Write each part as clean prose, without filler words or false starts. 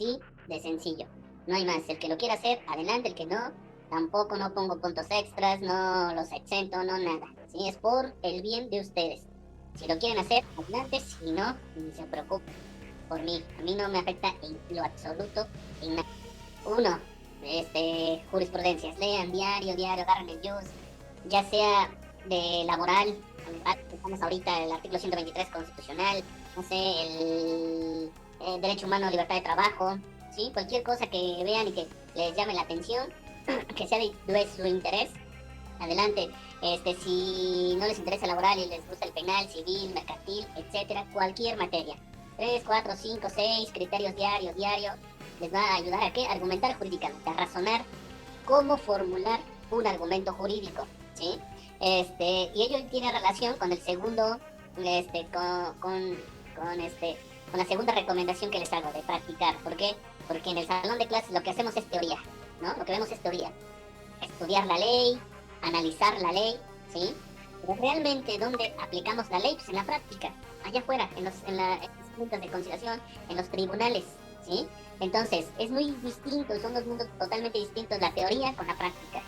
Así de sencillo. No hay más. El que lo quiera hacer, adelante. El que no, tampoco no pongo puntos extras, no los exento, no nada. Sí, es por el bien de ustedes. Si lo quieren hacer, adelante. Si no, ni se preocupen por mí. A mí no me afecta en lo absoluto en nada. Uno, jurisprudencias. Lean diario, diario, agarren el news, ya sea de laboral, estamos ahorita el artículo 123 constitucional, no sé, el derecho humano, libertad de trabajo, ¿sí? Cualquier cosa que vean y que les llame la atención, que sea de su interés, adelante. Si no les interesa laboral y les gusta el penal, civil, mercantil, etcétera, cualquier materia. 3, 4, 5, 6 criterios diario, les va a ayudar a qué? Argumentar jurídicamente, a razonar cómo formular un argumento jurídico, ¿sí? Y ello tiene relación con el segundo, con la segunda recomendación que les hago de practicar. ¿Por qué? Porque en el salón de clases lo que hacemos es teoría, ¿no? Lo que vemos es teoría. Estudiar la ley, analizar la ley, ¿sí? Pero realmente, ¿dónde aplicamos la ley? Pues en la práctica, allá afuera, en los puntos de conciliación, en los tribunales, ¿sí? Entonces, es muy distinto, son dos mundos totalmente distintos, la teoría con la práctica.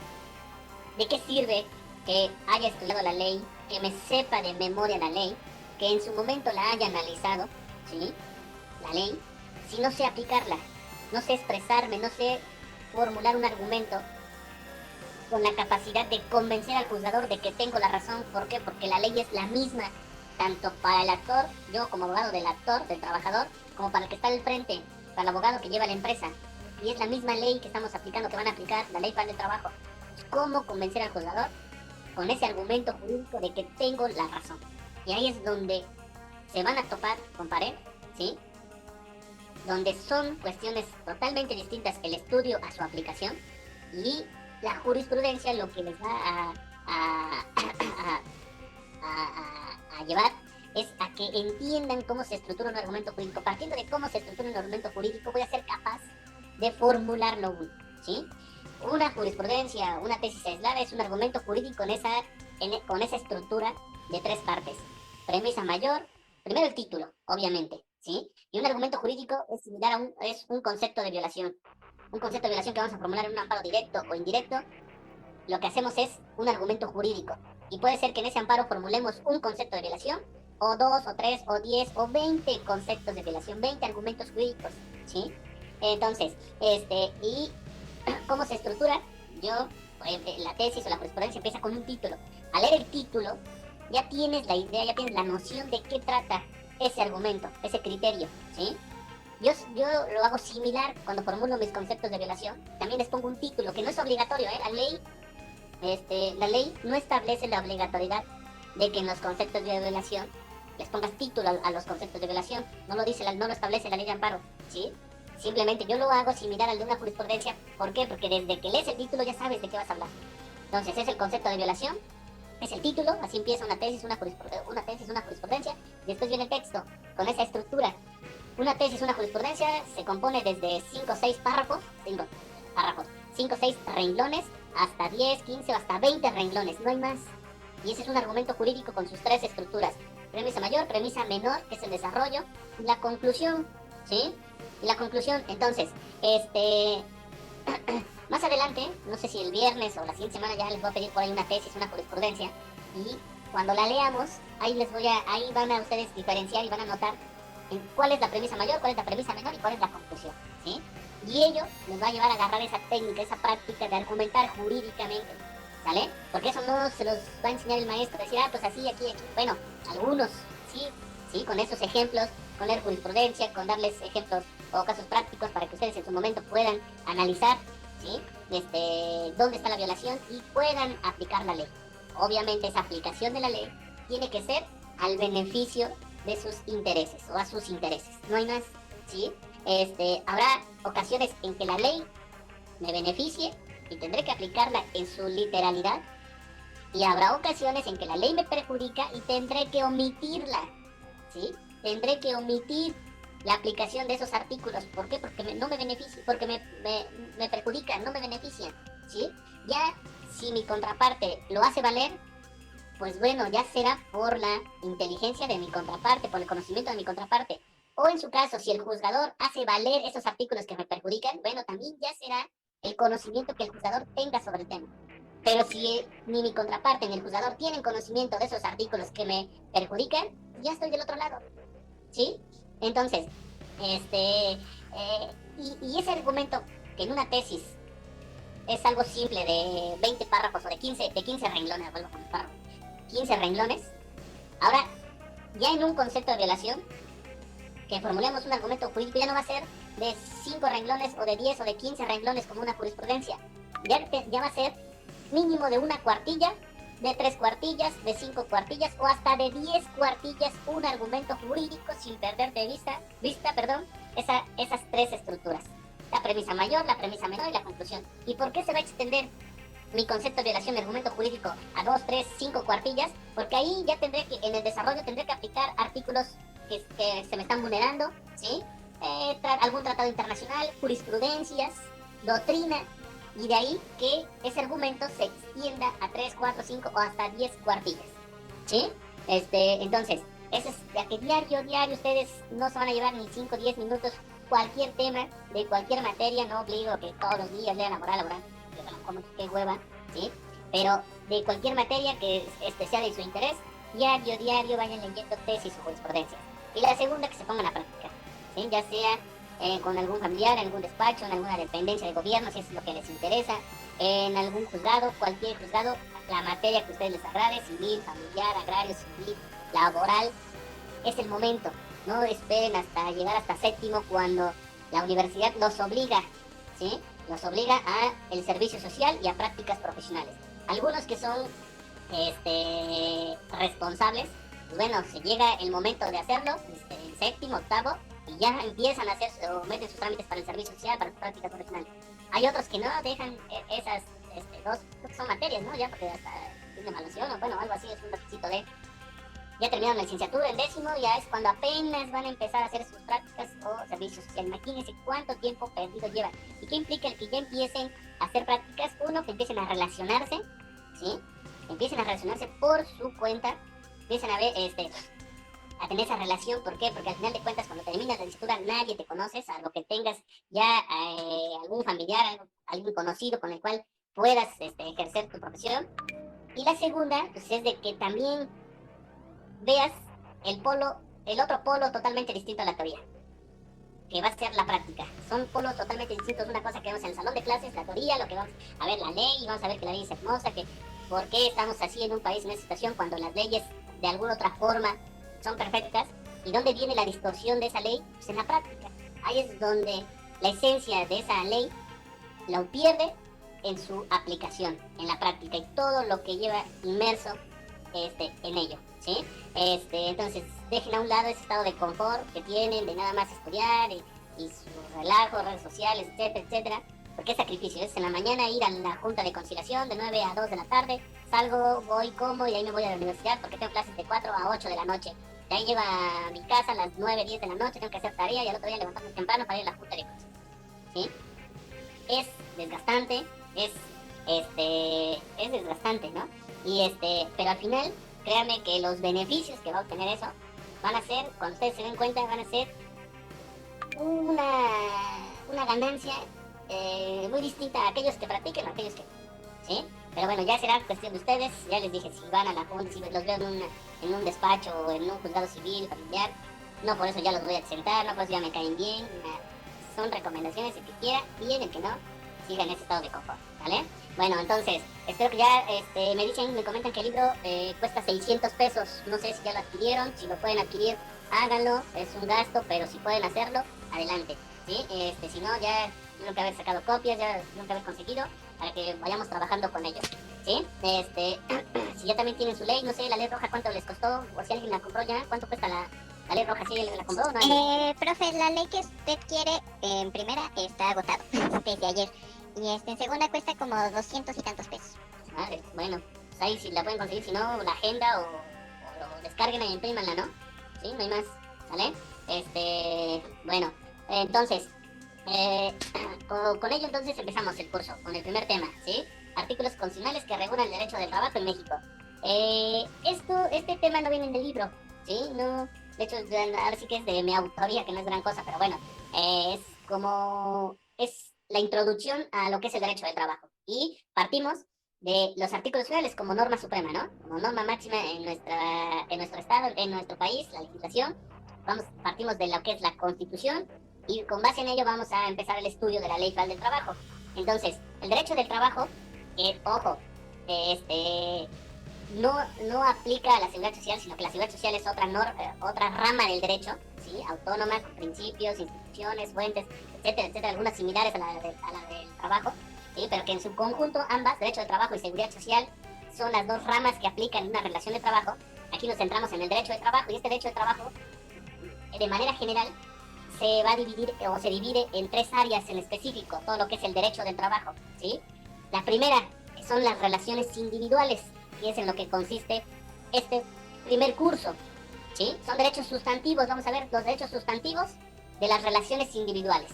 ¿De qué sirve que haya estudiado la ley, que me sepa de memoria la ley, que en su momento la haya analizado, ¿sí? La ley, si no sé aplicarla, no sé expresarme, no sé formular un argumento con la capacidad de convencer al juzgador de que tengo la razón? ¿Por qué? Porque la ley es la misma, tanto para el actor, yo como abogado del actor, del trabajador, como para el que está al frente, para el abogado que lleva la empresa. Y es la misma ley que estamos aplicando, que van a aplicar, la ley para el trabajo. ¿Cómo convencer al juzgador? Con ese argumento jurídico de que tengo la razón. Y ahí es donde se van a topar con pared, ¿sí? Donde son cuestiones totalmente distintas el estudio a su aplicación, y la jurisprudencia lo que les va a llevar es a que entiendan cómo se estructura un argumento jurídico. Partiendo de cómo se estructura un argumento jurídico, voy a ser capaz de formularlo, ¿sí? Una jurisprudencia, una tesis aislada es un argumento jurídico con esa estructura de tres partes. Premisa mayor, primero el título, obviamente, ¿sí? Y un argumento jurídico es similar es un concepto de violación. Un concepto de violación que vamos a formular en un amparo directo o indirecto, lo que hacemos es un argumento jurídico. Y puede ser que en ese amparo formulemos un concepto de violación, o dos, o tres, o 10, o 20 conceptos de violación, 20 argumentos jurídicos, ¿sí? Entonces, y cómo se estructura, la tesis o la jurisprudencia empieza con un título. Al leer el título, ya tienes la idea, ya tienes la noción de qué trata ese argumento, ese criterio, ¿sí? Yo lo hago similar cuando formulo mis conceptos de violación. También les pongo un título, que no es obligatorio, ¿eh? La ley no establece la obligatoriedad de que en los conceptos de violación les pongas título a los conceptos de violación. No lo dice, no lo establece la ley de amparo, ¿sí? Simplemente yo lo hago similar al de una jurisprudencia. ¿Por qué? Porque desde que lees el título ya sabes de qué vas a hablar. Entonces es el concepto de violación, es el título, así empieza una tesis, una jurisprudencia, y después viene el texto, con esa estructura. Una tesis, una jurisprudencia, se compone desde 5 o 6 párrafos, 5 o 6 renglones, hasta 10, 15 o hasta 20 renglones, no hay más. Y ese es un argumento jurídico con sus tres estructuras: premisa mayor, premisa menor, que es el desarrollo, y la conclusión, ¿sí? Y la conclusión, entonces, más adelante, no sé si el viernes o la siguiente semana, ya les voy a pedir por ahí una tesis, una jurisprudencia, y cuando la leamos, ahí van a ustedes diferenciar y van a notar cuál es la premisa mayor, cuál es la premisa menor y cuál es la conclusión, ¿sí? Y ello nos va a llevar a agarrar esa técnica, esa práctica de argumentar jurídicamente, ¿sale? Porque eso no se los va a enseñar el maestro, decir, pues así, aquí, aquí. Bueno, algunos, sí, sí, con esos ejemplos, con leer jurisprudencia, con darles ejemplos o casos prácticos para que ustedes en su momento puedan analizar, ¿sí? Dónde está la violación y puedan aplicar la ley. Obviamente esa aplicación de la ley tiene que ser al beneficio de sus intereses o a sus intereses, no hay más, ¿sí? Habrá ocasiones en que la ley me beneficie y tendré que aplicarla en su literalidad, y habrá ocasiones en que la ley me perjudica y tendré que omitirla, ¿sí? Tendré que omitir la aplicación de esos artículos. ¿Por qué? Porque no me beneficia, porque me perjudican, no me benefician, ¿sí? Ya si mi contraparte lo hace valer, pues bueno, ya será por la inteligencia de mi contraparte, por el conocimiento de mi contraparte. O en su caso, si el juzgador hace valer esos artículos que me perjudican, bueno, también ya será el conocimiento que el juzgador tenga sobre el tema. Pero si ni mi contraparte ni el juzgador tienen conocimiento de esos artículos que me perjudican, ya estoy del otro lado, ¿sí? Entonces, y ese argumento que en una tesis es algo simple de 20 párrafos o de 15 renglones, vuelvo con el párrafo, 15 renglones, ahora ya en un concepto de violación, que formulemos un argumento jurídico, ya no va a ser de 5 renglones o de 10 o de 15 renglones como una jurisprudencia, ya va a ser mínimo de una cuartilla, de 3 cuartillas, de 5 cuartillas o hasta de 10 cuartillas un argumento jurídico sin perder de vista esas 3 estructuras. La premisa mayor, la premisa menor y la conclusión. ¿Y por qué se va a extender mi concepto de violación de argumento jurídico a 2, 3, 5 cuartillas? Porque ahí ya en el desarrollo tendré que aplicar artículos que se me están vulnerando, ¿sí? Algún tratado internacional, jurisprudencias, doctrina, y de ahí que ese argumento se extienda a 3, 4, 5 o hasta 10 cuartillas, ¿sí? Entonces, eso es ya que diario ustedes no se van a llevar ni 5, 10 minutos, cualquier tema, de cualquier materia, no obligo que todos los días lean laboral, como que hueva, ¿sí? Pero de cualquier materia que sea de su interés, diario vayan leyendo tesis o jurisprudencias. Y la segunda, que se pongan a practicar, ¿sí? Ya sea con algún familiar, en algún despacho, en alguna dependencia de gobierno, si eso es lo que les interesa, en algún juzgado, cualquier juzgado, la materia que a ustedes les agrade, civil, familiar, agrario, civil, laboral, es el momento. No esperen hasta llegar hasta séptimo cuando la universidad los obliga, ¿sí? Los obliga a el servicio social y a prácticas profesionales. Algunos que son responsables, pues bueno, se llega el momento de hacerlo, en séptimo, octavo, y ya empiezan a hacer o meten sus trámites para el servicio social, para sus prácticas profesionales. Hay otros que no dejan esas dos, son materias, ¿no? Ya porque hasta tiene evaluación o bueno, algo así, es un requisito de... Ya terminaron la licenciatura, el décimo, ya es cuando apenas van a empezar a hacer sus prácticas o servicio social. Imagínense cuánto tiempo perdido llevan. ¿Y qué implica el que ya empiecen a hacer prácticas? Uno, que empiecen a relacionarse, ¿sí? Empiecen a relacionarse por su cuenta, empiecen a ver, a tener esa relación. ¿Por qué? Porque al final de cuentas, cuando terminas la licenciatura, nadie te conoce, salvo que tengas ya algún familiar, algún conocido con el cual puedas ejercer tu profesión. Y la segunda, pues es de que también veas el otro polo totalmente distinto a la teoría, que va a ser la práctica. Son polos totalmente distintos. Una cosa que vemos en el salón de clases, la teoría, lo que vamos a ver, la ley, vamos a ver que la ley es hermosa, que por qué estamos así en un país, en esta situación, cuando las leyes de alguna otra forma son perfectas. ¿Y dónde viene la distorsión de esa ley? Pues en la práctica. Ahí es donde la esencia de esa ley lo pierde en su aplicación, en la práctica, y todo lo que lleva inmerso en ello, ¿sí? Entonces, dejen a un lado ese estado de confort que tienen, de nada más estudiar y su relajo, redes sociales, etcétera, etcétera. Porque es sacrificio, es en la mañana ir a la junta de conciliación de 9 a 2 de la tarde, salgo, voy, como y ahí me voy a la universidad porque tengo clases de 4 a 8 de la noche. De ahí llego a mi casa a las 9, 10 de la noche, tengo que hacer tarea y al otro día levantarme temprano para ir a la junta de conciliación, ¿sí? Es desgastante, es desgastante, ¿no? Pero al final, créanme que los beneficios que va a obtener eso van a ser, cuando ustedes se den cuenta, van a ser una ganancia muy distinta a aquellos que practiquen o a aquellos que, ¿sí? Pero bueno, ya será cuestión de ustedes. Ya les dije, si van a la junta, si los veo en un despacho o en un juzgado civil, familiar, no por eso ya los voy a exentar, no por eso ya me caen bien, son recomendaciones, el que quiera bien, el que no, siga en ese estado de confort, ¿vale? Bueno, entonces, espero que ya me comentan que el libro cuesta 600 pesos. No sé si ya lo adquirieron, si lo pueden adquirir, háganlo, es un gasto, pero si pueden hacerlo, adelante, ¿sí? Si no, ya tienen que haber sacado copias, ya tienen que haber conseguido, para que vayamos trabajando con ellos, ¿sí? Si ya también tienen su ley, no sé, la ley roja, ¿cuánto les costó? O si alguien la compró ya, ¿cuánto cuesta la ley roja? ¿Sí la compró o no? Profe, la ley que usted quiere, en primera, está agotado desde ayer. Y en segunda cuesta como 200 y tantos pesos. Madre, bueno, pues ahí si la pueden conseguir, si no, la agenda o descarguen y imprímanla, ¿no? Sí, no hay más, ¿sale? Bueno, entonces, con ello entonces empezamos el curso, con el primer tema, ¿sí? Artículos constitucionales que regulan el derecho del trabajo en México. Este tema no viene en el libro, ¿sí? No, de hecho, ahora sí que es de mi autoría, que no es gran cosa, pero bueno, es como, es la introducción a lo que es el derecho del trabajo. Y partimos de los artículos finales como norma suprema, ¿no? Como norma máxima en nuestro estado, en nuestro país, la legislación. Partimos de lo que es la Constitución y con base en ello vamos a empezar el estudio de la Ley Federal del Trabajo. Entonces, el derecho del trabajo, ojo, este, no aplica a la seguridad social, sino que la seguridad social es otra rama del derecho, ¿sí? Autónoma, con principios, instituciones, fuentes, etcétera, etcétera, algunas similares a la del trabajo, ¿sí? Pero que en su conjunto ambas, derecho del trabajo y seguridad social, son las dos ramas que aplican en una relación de trabajo. Aquí nos centramos en el derecho de trabajo y este derecho de trabajo, de manera general, se va a dividir o se divide en tres áreas en específico, todo lo que es el derecho del trabajo, ¿sí? La primera son las relaciones individuales, y es en lo que consiste este primer curso, ¿sí? Son derechos sustantivos, vamos a ver los derechos sustantivos de las relaciones individuales.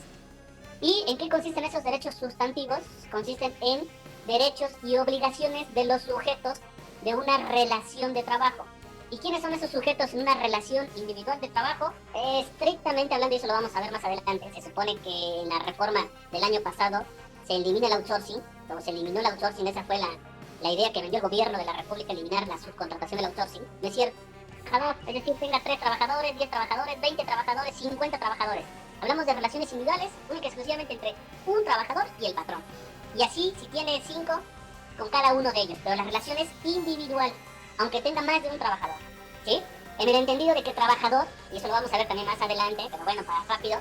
¿Y en qué consisten esos derechos sustantivos? Consisten en derechos y obligaciones de los sujetos de una relación de trabajo. ¿Y quiénes son esos sujetos en una relación individual de trabajo? Estrictamente hablando, y eso lo vamos a ver más adelante, se supone que en la reforma del año pasado se elimina el outsourcing, o se eliminó el outsourcing, esa fue la idea que vendió el gobierno de la República, eliminar la subcontratación del outsourcing. No es cierto, jamás, es decir, tenga 3 trabajadores, 10 trabajadores, 20 trabajadores, 50 trabajadores. Hablamos de relaciones individuales, única y exclusivamente entre un trabajador y el patrón. Y así, si tiene 5, con cada uno de ellos, pero la relación es individual, aunque tenga más de un trabajador, ¿sí? En el entendido de que trabajador, y eso lo vamos a ver también más adelante, pero bueno, para rápido,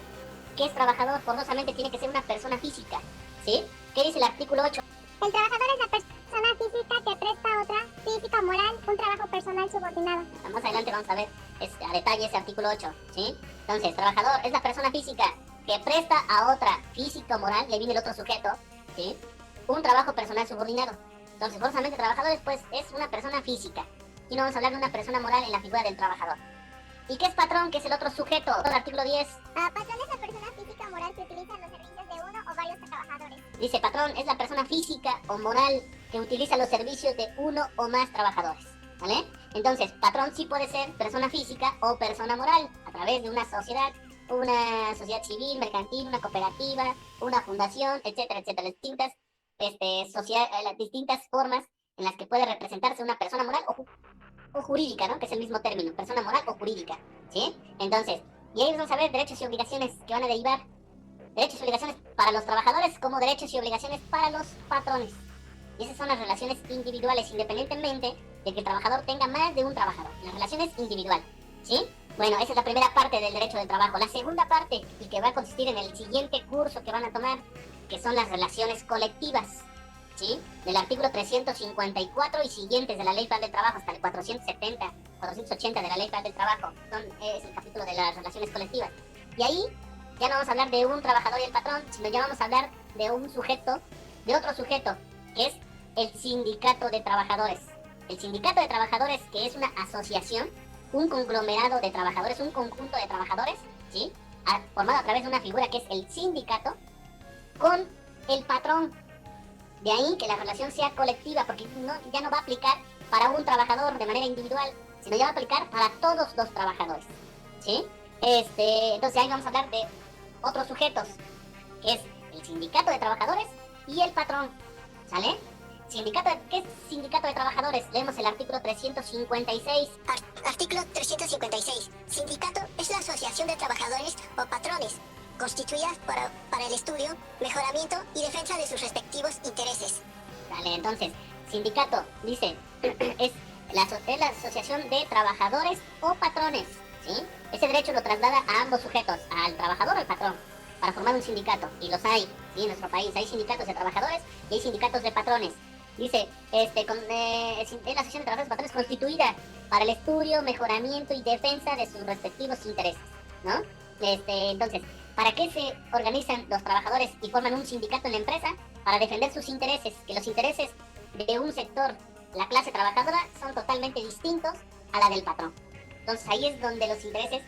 ¿qué es trabajador? Forzosamente tiene que ser una persona física, ¿sí? ¿Qué dice el artículo 8? El trabajador es la persona física que presta a otra física o moral un trabajo personal subordinado. Más adelante vamos a ver a detalle ese artículo 8, ¿sí? Entonces, trabajador es la persona física que presta a otra física o moral, le viene el otro sujeto, ¿sí? Un trabajo personal subordinado. Entonces, forzosamente trabajadores, pues, es una persona física. Y no vamos a hablar de una persona moral en la figura del trabajador. ¿Y qué es patrón? Que es el otro sujeto. El artículo 10. Patrón es la persona física o moral que utiliza los servicios de uno o varios trabajadores. Dice, patrón es la persona física o moral que utiliza los servicios de uno o más trabajadores, ¿vale? Entonces, patrón sí puede ser persona física o persona moral a través de una sociedad civil, mercantil, una cooperativa, una fundación, etcétera, etcétera. Las distintas formas en las que puede representarse una persona moral o jurídica, ¿no? Que es el mismo término, persona moral o jurídica, ¿sí? Entonces, y ahí vamos a ver derechos y obligaciones que van a derivar. Derechos y obligaciones para los trabajadores como derechos y obligaciones para los patrones. Y esas son las relaciones individuales, independientemente de que el trabajador tenga más de un trabajador. Las relaciones individuales, ¿sí? Bueno, esa es la primera parte del derecho del trabajo. La segunda parte, y que va a consistir en el siguiente curso que van a tomar, que son las relaciones colectivas, ¿sí? Del artículo 354 y siguientes de la Ley Federal del Trabajo hasta el 480 de la Ley Federal del Trabajo. Es el capítulo de las relaciones colectivas. Y ahí ya no vamos a hablar de un trabajador y el patrón, sino ya vamos a hablar de un sujeto, de otro sujeto, que es el sindicato de trabajadores. El sindicato de trabajadores, que es una asociación, un conglomerado de trabajadores, un conjunto de trabajadores, ¿sí? Formado a través de una figura que es el sindicato, con el patrón. De ahí que la relación sea colectiva, porque ya no va a aplicar para un trabajador de manera individual, sino ya va a aplicar para todos los trabajadores, ¿sí? Entonces ahí vamos a hablar de otros sujetos, que es el sindicato de trabajadores y el patrón, ¿sale? ¿Qué es sindicato de trabajadores? Leemos el artículo 356. Artículo 356. Sindicato es la asociación de trabajadores o patrones constituidas para el estudio, mejoramiento y defensa de sus respectivos intereses. Vale, entonces, sindicato, dice, es la asociación de trabajadores o patrones, ¿sí? Ese derecho lo traslada a ambos sujetos, al trabajador o al patrón, para formar un sindicato. Y los hay, ¿sí? En nuestro país hay sindicatos de trabajadores y hay sindicatos de patrones. Dice, es la asociación de trabajadores y patrones constituida para el estudio, mejoramiento y defensa de sus respectivos intereses, ¿no? Entonces, ¿para qué se organizan los trabajadores y forman un sindicato en la empresa? Para defender sus intereses, que los intereses de un sector, la clase trabajadora, son totalmente distintos a la del patrón. Entonces ahí es donde los intereses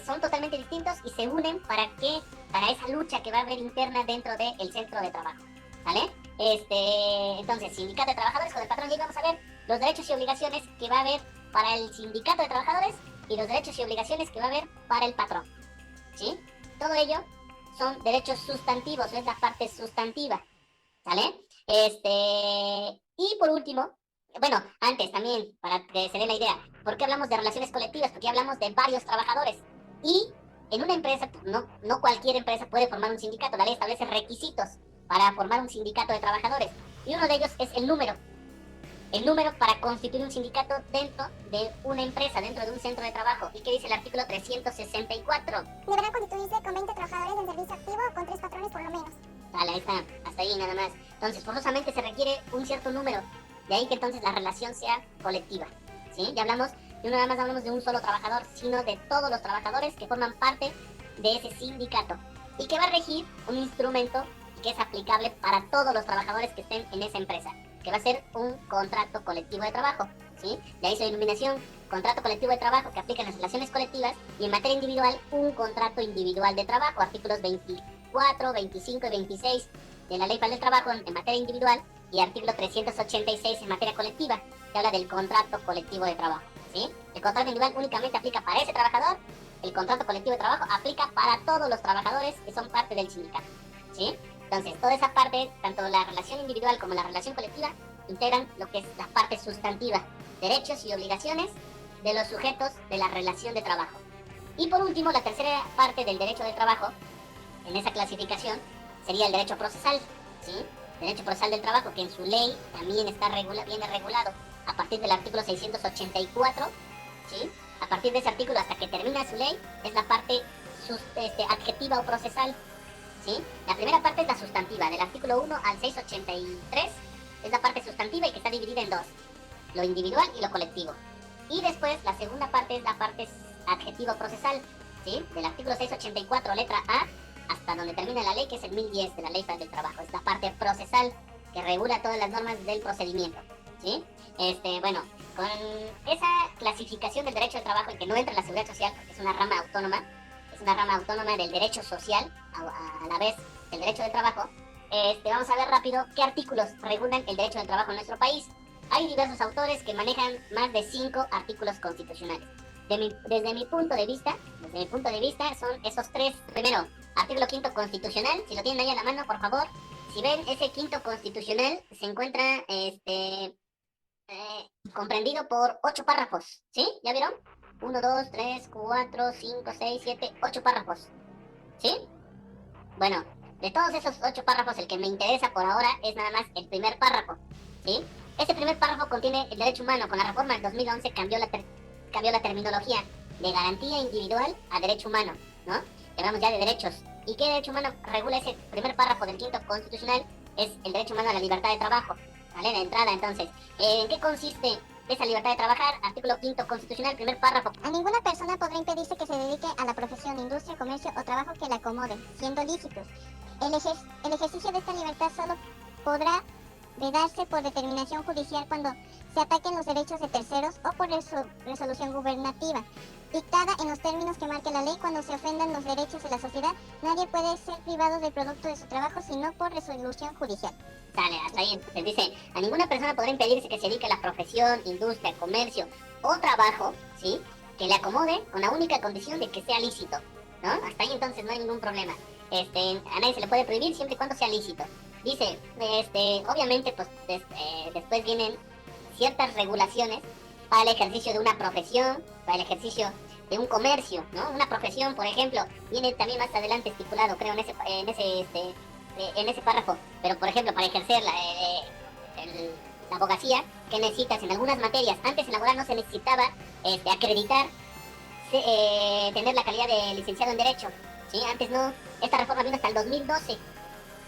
son totalmente distintos y se unen para esa lucha que va a haber interna dentro del centro de trabajo, ¿vale? Entonces, sindicato de trabajadores con el patrón, y vamos a ver los derechos y obligaciones que va a haber para el sindicato de trabajadores y los derechos y obligaciones que va a haber para el patrón, ¿sí? Todo ello son derechos sustantivos, es la parte sustantiva, ¿sale? Y por último, bueno, antes también, para que se dé la idea, ¿por qué hablamos de relaciones colectivas? Porque hablamos de varios trabajadores. Y en una empresa, pues no cualquier empresa puede formar un sindicato. La ley establece requisitos para formar un sindicato de trabajadores. Y uno de ellos es el número. El número para constituir un sindicato dentro de una empresa, dentro de un centro de trabajo. ¿Y qué dice el artículo 364? Deberán constituirse con 20 trabajadores en servicio activo o con 3 patrones por lo menos. Vale, ahí está, hasta ahí nada más. Entonces, forzosamente se requiere un cierto número. De ahí que entonces la relación sea colectiva. ¿Sí? Ya hablamos, y no nada más hablamos de un solo trabajador, sino de todos los trabajadores que forman parte de ese sindicato. Y que va a regir un instrumento que es aplicable para todos los trabajadores que estén en esa empresa. Que va a ser un contrato colectivo de trabajo. ¿Sí? De ahí su denominación, contrato colectivo de trabajo que aplica en las relaciones colectivas. Y en materia individual, un contrato individual de trabajo. Artículos 24, 25 y 26 de la Ley Federal del Trabajo en materia individual y artículo 386 en materia colectiva, que habla del contrato colectivo de trabajo, ¿sí? El contrato individual únicamente aplica para ese trabajador, el contrato colectivo de trabajo aplica para todos los trabajadores que son parte del sindicato, ¿sí? Entonces, toda esa parte, tanto la relación individual como la relación colectiva, integran lo que es la parte sustantiva, derechos y obligaciones de los sujetos de la relación de trabajo. Y por último, la tercera parte del derecho del trabajo, en esa clasificación, sería el derecho procesal, ¿sí? Derecho procesal del trabajo, que en su ley también está viene regulado a partir del artículo 684, ¿sí? A partir de ese artículo hasta que termina su ley, es la parte adjetiva o procesal, ¿sí? La primera parte es la sustantiva, del artículo 1 al 683, es la parte sustantiva y que está dividida en dos, lo individual y lo colectivo. Y después, la segunda parte es la parte adjetiva o procesal, ¿sí? Del artículo 684, letra A, hasta donde termina la ley, que es el 1010 de la Ley Federal del Trabajo. Es la parte procesal que regula todas las normas del procedimiento, ¿sí? Bueno, con esa clasificación del derecho del trabajo, el que no entra en la seguridad social, porque es una rama autónoma del derecho social, a la vez del derecho del trabajo, vamos a ver rápido qué artículos regulan el derecho del trabajo en nuestro país. Hay diversos autores que manejan más de 5 artículos constitucionales. Desde mi punto de vista, son esos tres. Primero, artículo 5 constitucional, si lo tienen ahí a la mano, por favor. Si ven, ese 5 constitucional se encuentra comprendido por 8 párrafos, ¿sí? ¿Ya vieron? 1, 2, 3, 4, 5, 6, 7, 8 párrafos, ¿sí? Bueno, de todos esos 8 párrafos, el que me interesa por ahora es nada más el primer párrafo, ¿sí? Ese primer párrafo contiene el derecho humano. Con la reforma del 2011 cambió la terminología de garantía individual a derecho humano, ¿no? Hablamos ya de derechos. ¿Y qué derecho humano regula ese primer párrafo del 5 constitucional? Es el derecho humano a la libertad de trabajo, ¿vale? La entrada, entonces. ¿En qué consiste esa libertad de trabajar? Artículo 5 constitucional, primer párrafo. A ninguna persona podrá impedirse que se dedique a la profesión, industria, comercio o trabajo que la acomode, siendo lícitos. El ejercicio de esta libertad solo podrá vedarse por determinación judicial cuando se ataquen los derechos de terceros o por resolución gubernativa, dictada en los términos que marque la ley. Cuando se ofendan los derechos de la sociedad, nadie puede ser privado del producto de su trabajo sino por resolución judicial. Sale, hasta ahí. Entonces dice, a ninguna persona podrá impedirse que se dedique a la profesión, industria, comercio o trabajo, ¿sí? Que le acomode con la única condición de que sea lícito, ¿no? Hasta ahí entonces no hay ningún problema. A nadie se le puede prohibir siempre y cuando sea lícito. Dice, obviamente, pues, después vienen ciertas regulaciones para el ejercicio de una profesión, para el ejercicio de un comercio, ¿no? Una profesión, por ejemplo, viene también más adelante estipulado, creo, en ese párrafo. Pero, por ejemplo, para ejercer la abogacía, ¿qué necesitas? En algunas materias, antes en laboral no se necesitaba acreditar, tener la calidad de licenciado en Derecho, ¿sí? Antes no, esta reforma vino hasta el 2012.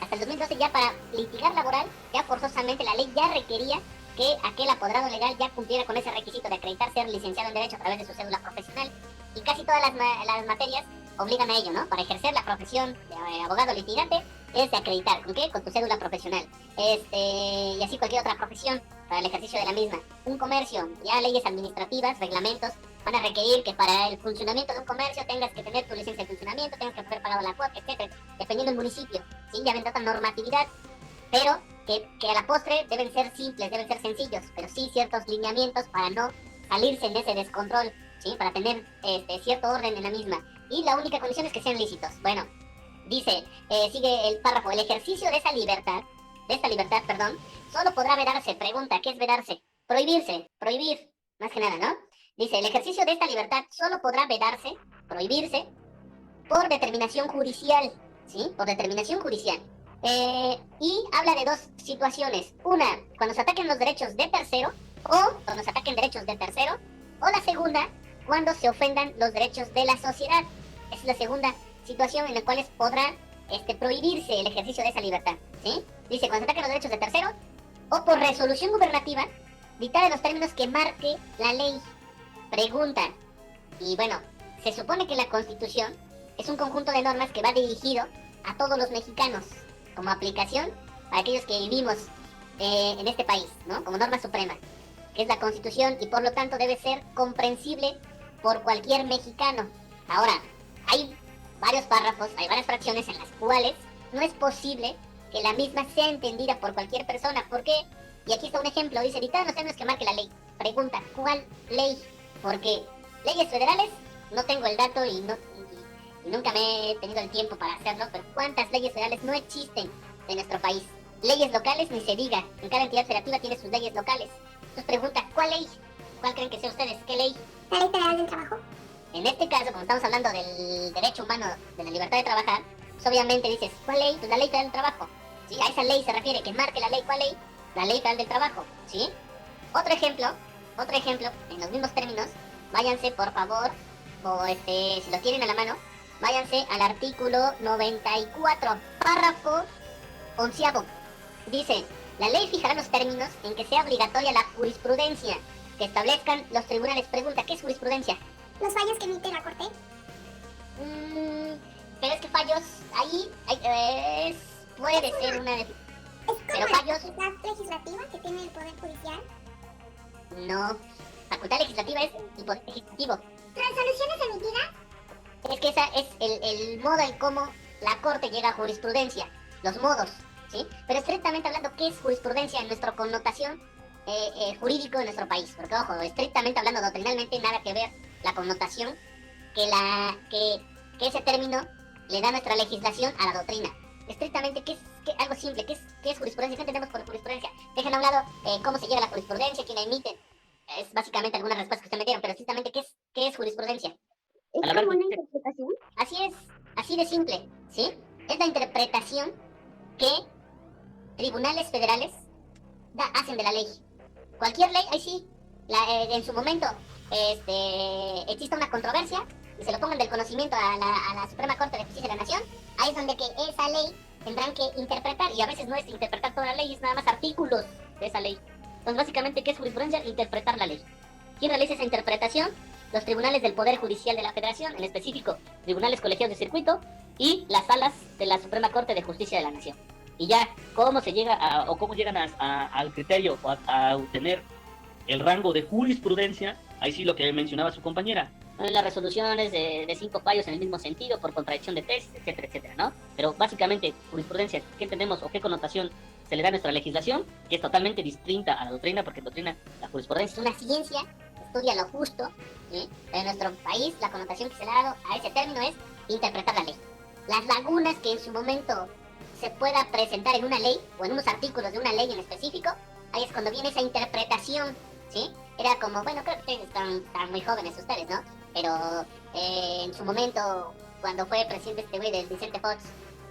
Hasta el 2012 ya para litigar laboral, ya forzosamente la ley ya requería que aquel apoderado legal ya cumpliera con ese requisito de acreditar ser licenciado en Derecho a través de su cédula profesional. Y casi todas las materias obligan a ello, ¿no? Para ejercer la profesión de abogado litigante, es de acreditar. ¿Con qué? Con tu cédula profesional. Y así cualquier otra profesión para el ejercicio de la misma. Un comercio, ya leyes administrativas, reglamentos, van a requerir que para el funcionamiento de un comercio tengas que tener tu licencia de funcionamiento, tengas que haber pagado la cuota, etcétera, dependiendo del municipio. Sí, ya ven tanta normatividad, pero que a la postre deben ser simples, deben ser sencillos, pero sí ciertos lineamientos para no salirse en ese descontrol ¿sí? Para tener cierto orden en la misma. Y la única condición es que sean lícitos. Bueno, dice, sigue el párrafo, el ejercicio de esta libertad, perdón, solo podrá vedarse. Pregunta, ¿qué es vedarse? Prohibirse, prohibir, más que nada, ¿no? Dice, el ejercicio de esta libertad solo podrá vedarse, prohibirse, por determinación judicial, ¿sí? Por determinación judicial. Y habla de dos situaciones. Una, cuando se ataquen los derechos de tercero, o cuando se ataquen derechos de tercero, o la segunda, cuando se ofendan los derechos de la sociedad. Esa es la segunda situación en la cual podrá prohibirse el ejercicio de esa libertad, ¿sí? Dice, cuando se ataquen los derechos de tercero, o por resolución gubernativa, dictada en los términos que marque la ley. Pregunta, y bueno, se supone que la Constitución es un conjunto de normas que va dirigido a todos los mexicanos, como aplicación para aquellos que vivimos en este país, ¿no? Como norma suprema, que es la Constitución, y por lo tanto debe ser comprensible por cualquier mexicano. Ahora, hay varios párrafos, hay varias fracciones en las cuales no es posible que la misma sea entendida por cualquier persona. ¿Por qué? Y aquí está un ejemplo, dice, dictados los términos que marque la ley. Pregunta, ¿cuál ley? Porque leyes federales, no tengo el dato y nunca me he tenido el tiempo para hacerlo, pero ¿cuántas leyes federales no existen en nuestro país? Leyes locales, ni se diga. En cada entidad federativa tiene sus leyes locales. Entonces pregunta, ¿cuál ley? ¿Cuál creen que sea ustedes? ¿Qué ley? La Ley Federal del Trabajo. En este caso, como estamos hablando del derecho humano, de la libertad de trabajar, pues obviamente dices, ¿cuál ley? Pues la Ley Federal del Trabajo. ¿Sí? A esa ley se refiere, que marque la ley. ¿Cuál ley? La Ley Federal del Trabajo. ¿Sí? Otro ejemplo, en los mismos términos, váyanse por favor, o si lo tienen a la mano, váyanse al artículo 94, párrafo 11º. Dice, la ley fijará los términos en que sea obligatoria la jurisprudencia que establezcan los tribunales. Pregunta, ¿qué es jurisprudencia? Los fallos que emite la Corte. Pero es que fallos, ahí puede ser una... Es como pero la fallos... facultad legislativa que tiene el Poder Judicial. No, facultad legislativa es el Poder Ejecutivo. ¿Resoluciones emitidas? Es que esa es el modo en cómo la Corte llega a jurisprudencia, los modos, ¿sí? Pero estrictamente hablando, ¿qué es jurisprudencia en nuestra connotación jurídico en nuestro país? Porque, ojo, estrictamente hablando, doctrinalmente, nada que ver la connotación que ese término le da nuestra legislación a la doctrina. Estrictamente, algo simple, ¿qué es jurisprudencia? ¿Qué entendemos por jurisprudencia? Dejen a un lado cómo se llega a la jurisprudencia, quién la emite. Es básicamente algunas respuestas que ustedes me dieron, pero estrictamente, ¿qué es jurisprudencia? ¿Es como una interpretación? Así es, así de simple, ¿sí? Es la interpretación que tribunales federales hacen de la ley. Cualquier ley, ahí sí, en su momento exista una controversia y se lo pongan del conocimiento a la Suprema Corte de Justicia de la Nación, ahí es donde que esa ley tendrán que interpretar, y a veces no es interpretar toda la ley, es nada más artículos de esa ley. Entonces, básicamente, ¿qué es jurisprudencia? Interpretar la ley. ¿Quién realiza esa interpretación? Los tribunales del Poder Judicial de la Federación, en específico, tribunales colegiados de circuito y las salas de la Suprema Corte de Justicia de la Nación. Y ya, ¿cómo se llega o cómo llegan al criterio o a obtener el rango de jurisprudencia? Ahí sí lo que mencionaba su compañera. Las resoluciones de 5 fallos en el mismo sentido, por contradicción de tesis, etcétera, etcétera, ¿no? Pero básicamente, jurisprudencia, ¿qué entendemos o qué connotación se le da a nuestra legislación? Que es totalmente distinta a la doctrina, porque en doctrina la jurisprudencia es una ciencia, estudia lo justo, ¿sí? Pero en nuestro país la connotación que se le ha dado a ese término es interpretar la ley. Las lagunas que en su momento se pueda presentar en una ley o en unos artículos de una ley en específico, ahí es cuando viene esa interpretación, ¿sí? Era como, bueno, creo que ustedes están muy jóvenes ustedes, ¿no? Pero en su momento, cuando fue presidente este güey del Vicente Fox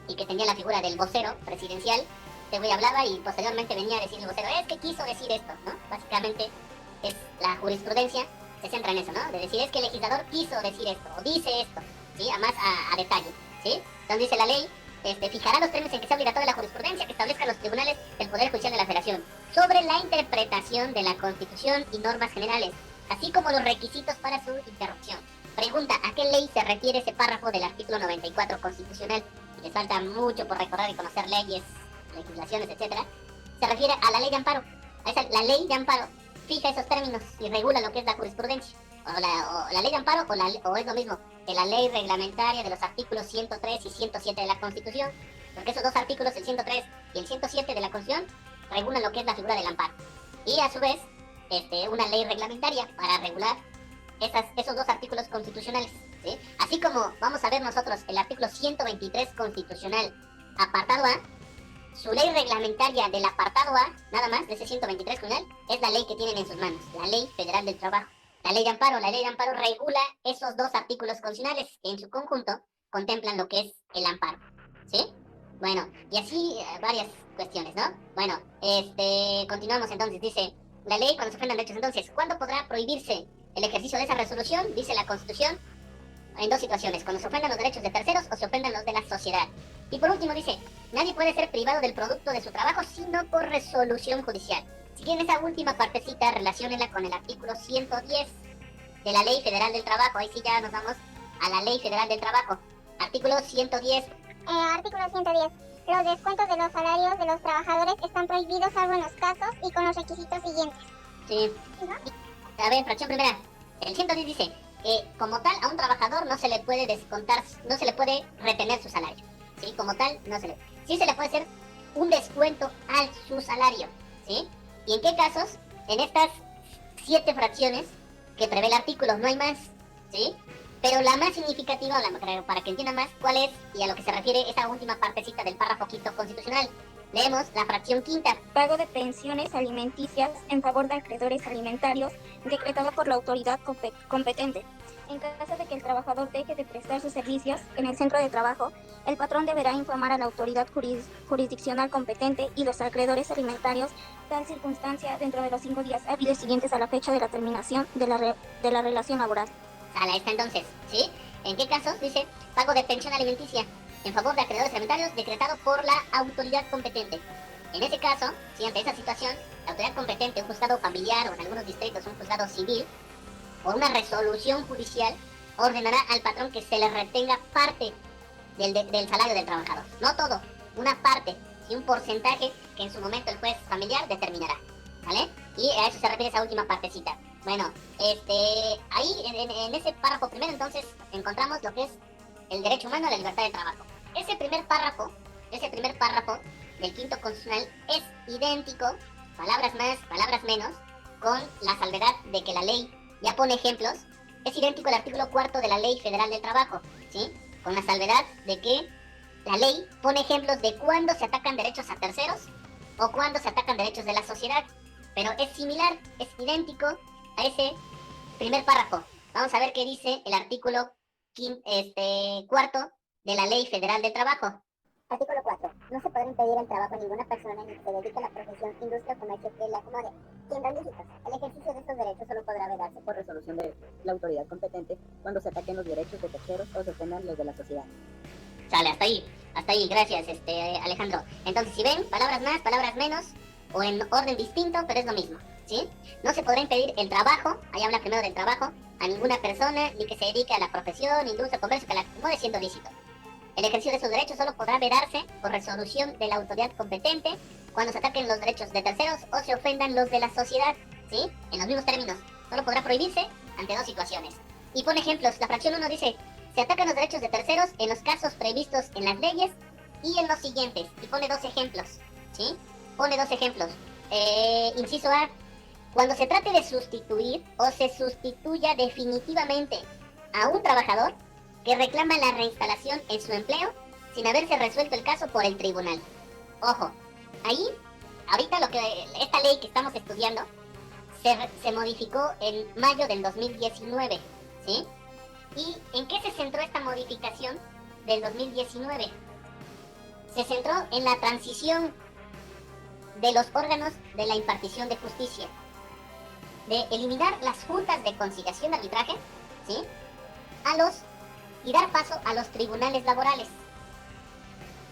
y que tenía la figura del vocero presidencial, este güey hablaba y posteriormente venía a decir el vocero, es que quiso decir esto, ¿no? Básicamente es la jurisprudencia, se centra en eso, ¿no? De decir, es que el legislador quiso decir esto, o dice esto, ¿sí? A más a detalle, ¿sí? Entonces dice la ley, fijará los términos en que sea obligatoria la jurisprudencia que establezcan los tribunales del Poder Judicial de la Federación sobre la interpretación de la Constitución y normas generales, así como los requisitos para su interrupción. Pregunta, ¿a qué ley se refiere ese párrafo del artículo 94 constitucional? Y les falta mucho por recordar y conocer leyes, legislaciones, etcétera. Se refiere a la ley de amparo. La ley de amparo fija esos términos y regula lo que es la jurisprudencia. O la ley de amparo o es lo mismo que la ley reglamentaria de los artículos 103 y 107 de la Constitución, porque esos dos artículos, el 103 y el 107 de la Constitución, regulan lo que es la figura del amparo. Y a su vez, una ley reglamentaria para regular esos dos artículos constitucionales, ¿sí? Así como vamos a ver nosotros el artículo 123 constitucional, apartado A, su ley reglamentaria del apartado A, nada más, de ese 123 constitucional, es la ley que tienen en sus manos, la Ley Federal del Trabajo. La ley de amparo regula esos dos artículos constitucionales que en su conjunto contemplan lo que es el amparo, ¿sí? Bueno, y así varias cuestiones, ¿no? Bueno, continuamos entonces, dice, la ley cuando se ofendan derechos, entonces, ¿cuándo podrá prohibirse el ejercicio de esa resolución? Dice la Constitución, en dos situaciones, cuando se ofendan los derechos de terceros o se ofendan los de la sociedad. Y por último dice, nadie puede ser privado del producto de su trabajo sino por resolución judicial. Si quieren esa última partecita, relaciónenla con el artículo 110 de la Ley Federal del Trabajo. Ahí sí ya nos vamos a la Ley Federal del Trabajo. Artículo 110. Artículo 110. Los descuentos de los salarios de los trabajadores están prohibidos salvo en los casos y con los requisitos siguientes. Sí. ¿No? A ver, fracción primera. El 110 dice que como tal a un trabajador no se le puede descontar, no se le puede retener su salario. ¿Sí? Como tal, no se le... Sí se le puede hacer un descuento a su salario. ¿Sí? ¿Y en qué casos? En estas 7 fracciones que prevé el artículo, no hay más. ¿Sí? Pero la más significativa, para que entiendan más cuál es y a lo que se refiere esa última partecita del párrafo quinto constitucional. Leemos la fracción quinta. Pago de pensiones alimenticias en favor de acreedores alimentarios decretado por la autoridad competente. En caso de que el trabajador deje de prestar sus servicios en el centro de trabajo, el patrón deberá informar a la autoridad jurisdiccional competente y los acreedores alimentarios tal circunstancia dentro de los 5 días hábiles siguientes a la fecha de la terminación de la relación laboral. Sala esta entonces, ¿sí? ¿En qué casos? Dice, pago de pensión alimenticia en favor de acreedores alimentarios decretado por la autoridad competente. En ese caso, si ante esa situación, la autoridad competente, un juzgado familiar o en algunos distritos un juzgado civil, por una resolución judicial, ordenará al patrón que se le retenga parte del salario del trabajador. No todo, una parte y un porcentaje que en su momento el juez familiar determinará, ¿vale? Y a eso se refiere esa última partecita. Bueno, ahí en ese párrafo primero entonces encontramos lo que es el derecho humano a la libertad de trabajo. Ese primer párrafo del quinto constitucional es idéntico, palabras más, palabras menos, con la salvedad de que la ley ya pone ejemplos, es idéntico al artículo 4 de la Ley Federal del Trabajo, ¿sí? Con la salvedad de que la ley pone ejemplos de cuándo se atacan derechos a terceros o cuándo se atacan derechos de la sociedad, pero es similar, es idéntico a ese primer párrafo. Vamos a ver qué dice el artículo cuarto de la Ley Federal del Trabajo. Artículo 4. No se podrá impedir el trabajo a ninguna persona ni que se dedique a la profesión, industria o comercio que le acomode, siendo lícitos. El ejercicio de estos derechos solo podrá vedarse por resolución de la autoridad competente cuando se ataquen los derechos de terceros o se ofendan los de la sociedad. Sale, hasta ahí, gracias, Alejandro. Entonces, si ven, palabras más, palabras menos, o en orden distinto, pero es lo mismo, ¿sí? No se podrá impedir el trabajo, ahí habla primero del trabajo, a ninguna persona, ni que se dedique a la profesión, industria, comercio, que la acomode siendo lícito. El ejercicio de esos derechos solo podrá vedarse por resolución de la autoridad competente cuando se ataquen los derechos de terceros o se ofendan los de la sociedad, ¿sí? En los mismos términos, solo podrá prohibirse ante dos situaciones. Y pone ejemplos, la fracción 1 dice, se atacan los derechos de terceros en los casos previstos en las leyes y en los siguientes, y pone 2 ejemplos, ¿sí? Pone 2 ejemplos. Inciso A, cuando se trate de sustituir o se sustituya definitivamente a un trabajador que reclama la reinstalación en su empleo sin haberse resuelto el caso por el tribunal. Ojo, ahí, ahorita esta ley que estamos estudiando se modificó en mayo del 2019, ¿sí? ¿Y en qué se centró esta modificación del 2019? Se centró en la transición de los órganos de la impartición de justicia, de eliminar las juntas de conciliación de arbitraje, ¿sí? Y dar paso a los tribunales laborales.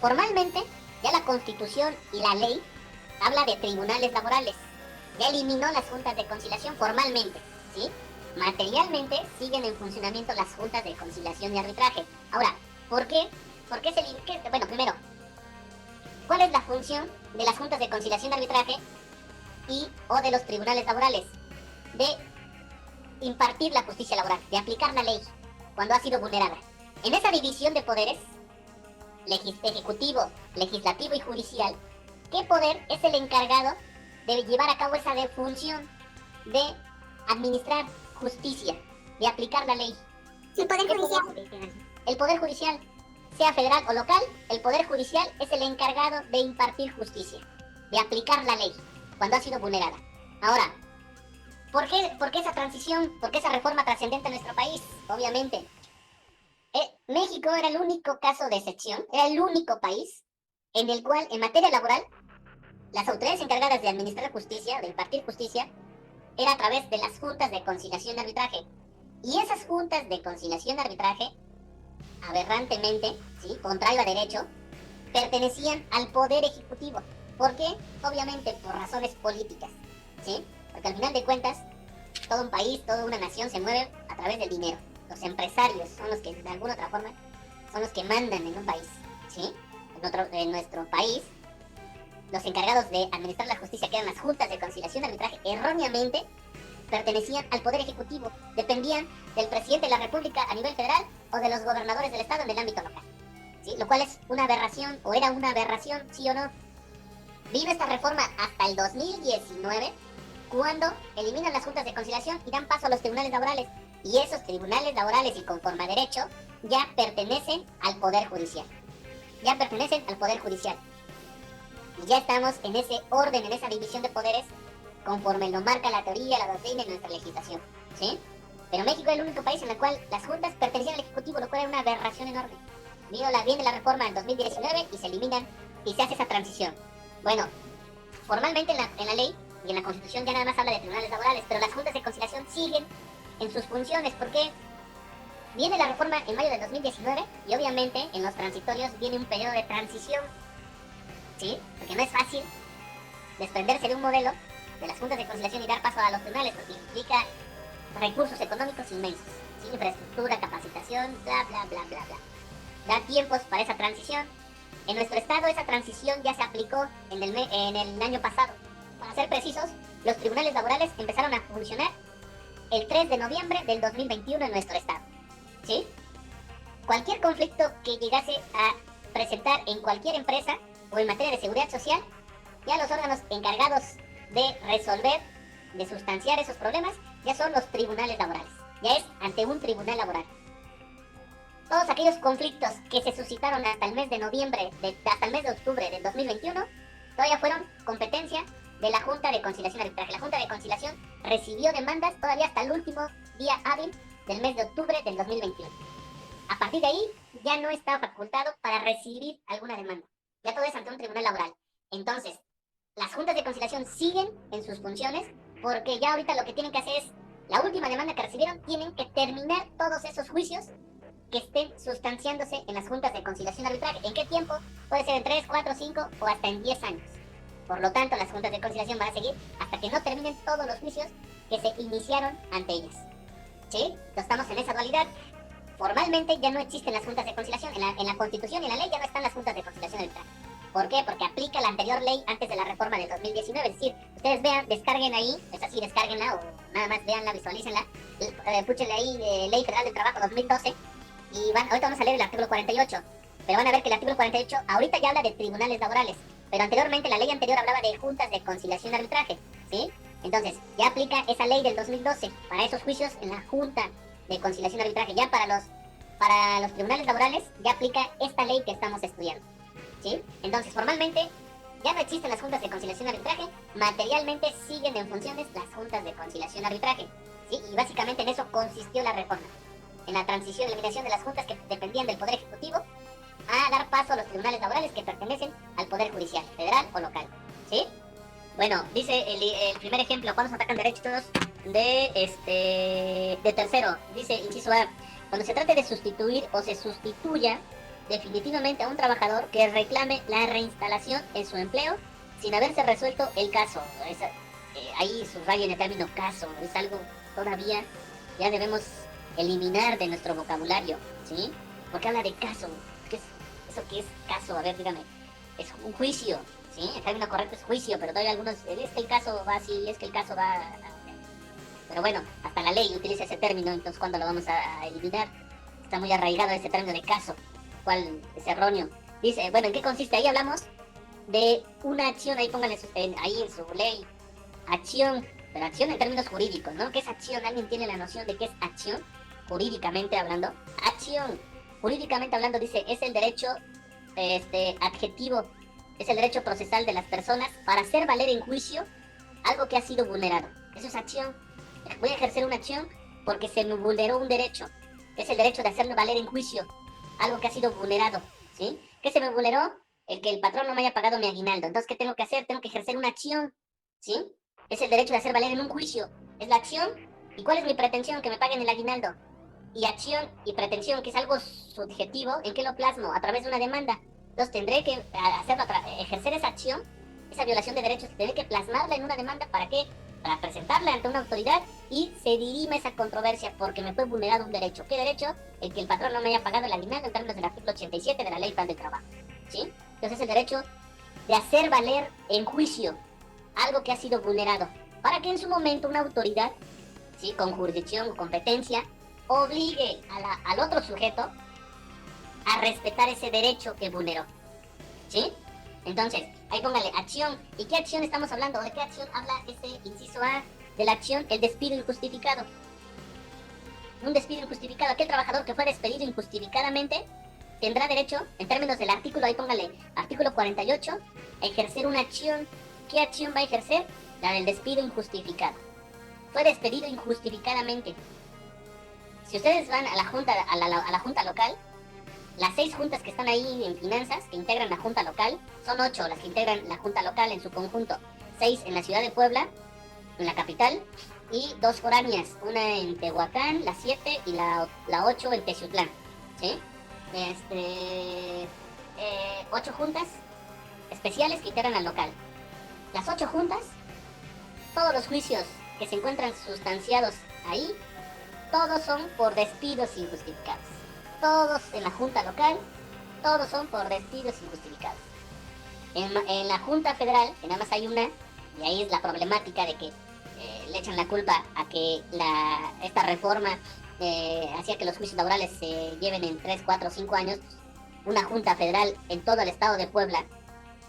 Formalmente, ya la Constitución y la ley habla de tribunales laborales. Ya eliminó las juntas de conciliación formalmente, ¿sí? Materialmente siguen en funcionamiento las juntas de conciliación y arbitraje. Ahora, ¿por qué? Bueno, primero, ¿cuál es la función de las juntas de conciliación y arbitraje o de los tribunales laborales? De impartir la justicia laboral, de aplicar la ley cuando ha sido vulnerada. En esa división de poderes, ejecutivo, legislativo y judicial, ¿qué poder es el encargado de llevar a cabo esa función de administrar justicia? de aplicar la ley. El Poder Judicial. El Poder Judicial, sea federal o local, el Poder Judicial es el encargado de impartir justicia, de aplicar la ley cuando ha sido vulnerada. Ahora, ¿por qué esa transición, por qué esa reforma trascendente en nuestro país? Obviamente, México era el único caso de excepción, era el único país en el cual, en materia laboral, las autoridades encargadas de administrar justicia, de impartir justicia, era a través de las juntas de conciliación y arbitraje. Y esas juntas de conciliación y arbitraje, aberrantemente, ¿sí?, contrario a derecho, pertenecían al Poder Ejecutivo. ¿Por qué? Obviamente por razones políticas, ¿sí? Porque al final de cuentas, todo un país, toda una nación se mueve a través del dinero. Los empresarios son los que, de alguna otra forma, son los que mandan en un país, ¿sí? En nuestro país, los encargados de administrar la justicia, que eran las juntas de conciliación y arbitraje, erróneamente pertenecían al Poder Ejecutivo, dependían del presidente de la República a nivel federal o de los gobernadores del estado en el ámbito local, ¿sí? Lo cual es una aberración, o era una aberración, sí o no. Vino esta reforma hasta el 2019, cuando eliminan las juntas de conciliación y dan paso a los tribunales laborales. Y esos tribunales laborales, y conforme a derecho, ya pertenecen al Poder Judicial. Ya pertenecen al Poder Judicial. Y ya estamos en ese orden, en esa división de poderes, conforme lo marca la teoría, la doctrina y nuestra legislación, ¿sí? Pero México es el único país en el cual las juntas pertenecían al Ejecutivo, lo cual era una aberración enorme. Viene la reforma en 2019 y se eliminan y se hace esa transición. Bueno, formalmente en la ley y en la Constitución ya nada más habla de tribunales laborales, pero las juntas de conciliación siguen en sus funciones, porque viene la reforma en mayo del 2019 y obviamente en los transitorios viene un periodo de transición, ¿sí? Porque no es fácil desprenderse de un modelo de las juntas de conciliación y dar paso a los tribunales, porque implica recursos económicos inmensos, ¿sí? Infraestructura, capacitación, bla, bla, bla, bla, bla. Da tiempos para esa transición. En nuestro estado esa transición ya se aplicó en el año pasado. Para ser precisos, los tribunales laborales empezaron a funcionar el 3 de noviembre del 2021 en nuestro estado, ¿sí? Cualquier conflicto que llegase a presentar en cualquier empresa o en materia de seguridad social, ya los órganos encargados de resolver, de sustanciar esos problemas, ya son los tribunales laborales. Ya es ante un tribunal laboral. Todos aquellos conflictos que se suscitaron hasta el mes de hasta el mes de octubre del 2021, todavía fueron competencia de la Junta de Conciliación y Arbitraje. La Junta de Conciliación recibió demandas todavía hasta el último día hábil del mes de octubre del 2021. A partir de ahí, ya no está facultado para recibir alguna demanda. Ya todo es ante un tribunal laboral. Entonces, las juntas de conciliación siguen en sus funciones, porque ya ahorita lo que tienen que hacer es, la última demanda que recibieron, tienen que terminar todos esos juicios que estén sustanciándose en las juntas de conciliación y arbitraje. ¿En qué tiempo? Puede ser en 3, 4, 5 o hasta en 10 años. Por lo tanto, las juntas de conciliación van a seguir hasta que no terminen todos los juicios que se iniciaron ante ellas, ¿sí? Entonces estamos en esa dualidad. Formalmente ya no existen las juntas de conciliación. En la Constitución y en la ley ya no están las juntas de conciliación y arbitraje. ¿Por qué? Porque aplica la anterior ley antes de la reforma del 2019. Es decir, ustedes vean, descarguen ahí, es así, descárguenla o nada más veanla, visualícenla. Púchenle ahí Ley Federal del Trabajo 2012 y ahorita vamos a leer el artículo 48. Pero van a ver que el artículo 48 ahorita ya habla de tribunales laborales. Pero anteriormente, la ley anterior hablaba de juntas de conciliación y arbitraje, ¿sí? Entonces, ya aplica esa ley del 2012 para esos juicios en la junta de conciliación y arbitraje. Ya para los tribunales laborales, ya aplica esta ley que estamos estudiando, ¿sí? Entonces, formalmente, ya no existen las juntas de conciliación y arbitraje. Materialmente, siguen en funciones las juntas de conciliación y arbitraje, ¿sí? Y básicamente en eso consistió la reforma. En la transición, eliminación de las juntas que dependían del Poder Ejecutivo, a dar paso a los tribunales laborales que pertenecen al Poder Judicial, federal o local, ¿sí? Bueno, dice el primer ejemplo, cuando se atacan derechos de tercero, dice inciso A, cuando se trate de sustituir o se sustituya definitivamente a un trabajador que reclame la reinstalación en su empleo sin haberse resuelto el caso. Ahí subrayen el término caso, es algo todavía ya debemos eliminar de nuestro vocabulario, ¿sí? Porque habla de caso. ¿Qué es caso? A ver, dígame. Es un juicio, ¿sí? El término correcto es juicio, pero todavía algunos, es que el caso va así, es que el caso va... Pero bueno, hasta la ley utiliza ese término, entonces ¿cuándo lo vamos a eliminar? Está muy arraigado ese término de caso, cual es erróneo. Dice, bueno, ¿en qué consiste? Ahí hablamos de una acción, ahí pónganle ahí en su ley, acción Pero acción en términos jurídicos, ¿no? ¿Qué es acción? ¿Alguien tiene la noción de qué es acción? Jurídicamente hablando. Acción, jurídicamente hablando, dice, es el derecho adjetivo, es el derecho procesal de las personas para hacer valer en juicio algo que ha sido vulnerado. Eso es acción. Voy a ejercer una acción porque se me vulneró un derecho. Es el derecho de hacerlo valer en juicio algo que ha sido vulnerado, ¿sí? ¿Qué se me vulneró? El que el patrón no me haya pagado mi aguinaldo. Entonces, ¿qué tengo que hacer? Tengo que ejercer una acción, ¿sí? Es el derecho de hacer valer en un juicio. Es la acción. ¿Y cuál es mi pretensión? Que me paguen el aguinaldo. Y acción y pretensión, que es algo subjetivo, ¿en qué lo plasmo? A través de una demanda. Entonces tendré que ejercer esa acción, esa violación de derechos, tendré que plasmarla en una demanda. ¿Para qué? Para presentarla ante una autoridad y se dirima esa controversia porque me fue vulnerado un derecho. ¿Qué derecho? El que el patrón no me haya pagado el aguinaldo en términos del artículo 87 de la Ley Federal del Trabajo, ¿sí? Entonces es el derecho de hacer valer en juicio algo que ha sido vulnerado, para que en su momento una autoridad, ¿sí?, con jurisdicción o competencia, obligue al otro sujeto a respetar ese derecho que vulneró, ¿sí? Entonces, ahí póngale acción. ¿Y qué acción estamos hablando? ¿De qué acción habla ese inciso A de la acción? El despido injustificado. Un despido injustificado. Aquel trabajador que fue despedido injustificadamente tendrá derecho, en términos del artículo, ahí póngale artículo 48, a ejercer una acción. ¿Qué acción va a ejercer? La del despido injustificado. Fue despedido injustificadamente. Si ustedes van a la junta, a la junta local, las 6 juntas que están ahí en finanzas, que integran la junta local, son 8 las que integran la junta local en su conjunto. 6 en la ciudad de Puebla, en la capital, y 2 foráneas, una en Tehuacán, la 7, y la 8 en Teciutlán, ¿sí? 8 juntas especiales que integran al local. Las 8 juntas, todos los juicios que se encuentran sustanciados ahí, todos son por despidos injustificados. Todos en la junta local, todos son por despidos injustificados. En la junta federal, que nada más hay una, y ahí es la problemática de que le echan la culpa a que esta reforma hacía que los juicios laborales se lleven en 3, 4, 5 años. Una junta federal en todo el estado de Puebla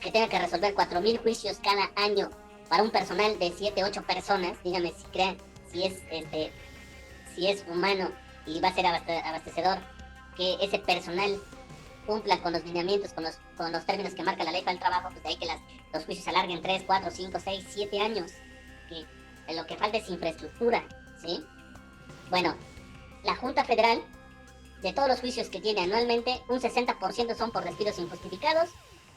que tenga que resolver 4,000 juicios cada año para un personal de 7, 8 personas. Díganme si crean, si es humano y va a ser abastecedor que ese personal cumpla con los lineamientos, con los términos que marca la Ley para el Trabajo. Pues de ahí que los juicios se alarguen 3, 4, 5, 6, 7 años. Que lo que falta es infraestructura, ¿sí? Bueno, la Junta Federal, de todos los juicios que tiene anualmente, un 60% son por despidos injustificados,